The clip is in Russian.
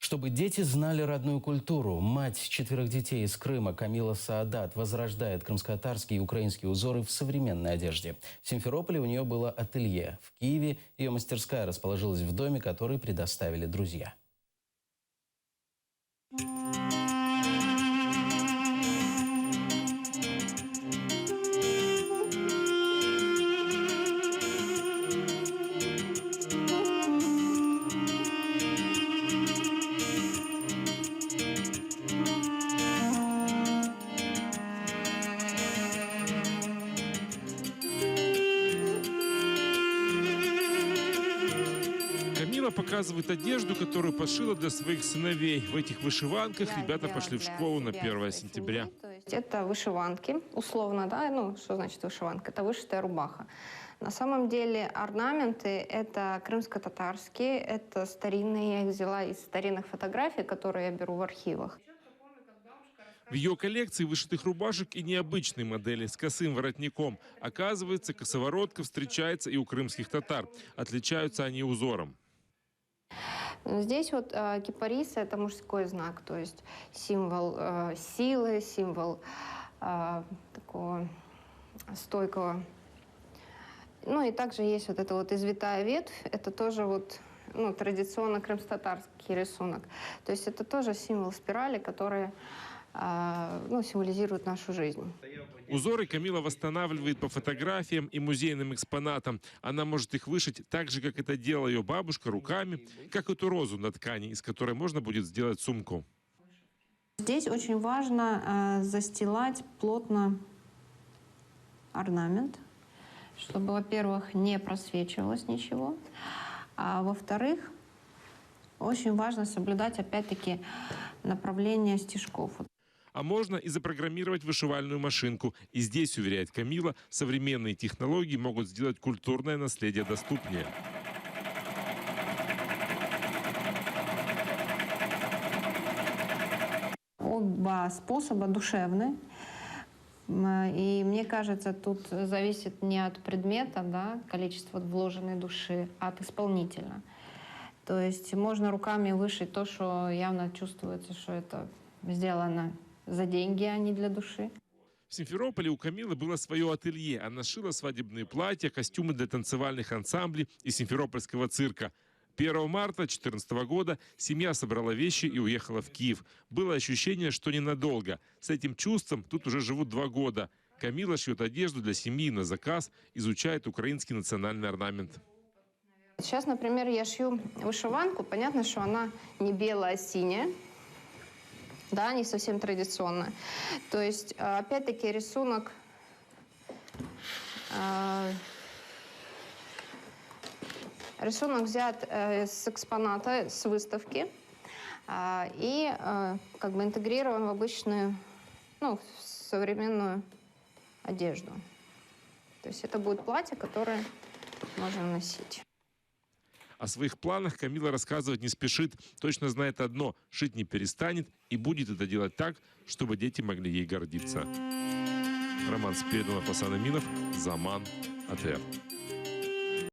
Чтобы дети знали родную культуру, мать 4 детей из Крыма Камила Саадат возрождает крымско-татарские и украинские узоры в современной одежде. В Симферополе у нее было ателье. В Киеве ее мастерская расположилась в доме, который предоставили друзья. Камила показывает одежду, которую пошила для своих сыновей. В этих вышиванках ребята пошли в школу на 1 сентября. То есть это вышиванки, условно, да, ну, что значит вышиванка? Это вышитая рубаха. На самом деле орнаменты – это крымско-татарские, это старинные, я их взяла из старинных фотографий, которые я беру в архивах. В ее коллекции вышитых рубашек и необычные модели с косым воротником. Оказывается, косоворотка встречается и у крымских татар. Отличаются они узором. Здесь вот кипарисы – это мужской знак, то есть символ силы, символ такого стойкого. Ну и также есть вот эта вот извитая ветвь, это тоже вот, ну, традиционно крымско-татарский рисунок. То есть это тоже символ спирали, который ну, символизирует нашу жизнь. Узоры Камила восстанавливает по фотографиям и музейным экспонатам. Она может их вышить так же, как это делала ее бабушка, руками, как эту розу на ткани, из которой можно будет сделать сумку. Здесь очень важно застилать плотно орнамент, чтобы, во-первых, не просвечивалось ничего, а во-вторых, очень важно соблюдать, опять-таки, направление стежков. А можно и запрограммировать вышивальную машинку. И здесь, уверяет Камила, современные технологии могут сделать культурное наследие доступнее. Оба способа душевны. И мне кажется, тут зависит не от предмета, да, количество вложенной души, а от исполнителя. То есть можно руками вышить то, что явно чувствуется, что это сделано за деньги, а не для души. В Симферополе у Камилы было свое ателье. Она шила свадебные платья, костюмы для танцевальных ансамблей и симферопольского цирка. 1 марта 2014 года семья собрала вещи и уехала в Киев. Было ощущение, что ненадолго. С этим чувством тут уже живут 2 года. Камила шьет одежду для семьи на заказ, изучает украинский национальный орнамент. Сейчас, например, я шью вышиванку. Понятно, что она не белая, а синяя. Да, не совсем традиционная. То есть, опять-таки, рисунок взят с экспоната, с выставки и как бы интегрирован в обычную, ну, в современную одежду. То есть это будет платье, которое можно носить. О своих планах Камила рассказывать не спешит. Точно знает одно – шить не перестанет и будет это делать так, чтобы дети могли ей гордиться. Роман Спиридонов, Асан Аминов, Заман, АТР.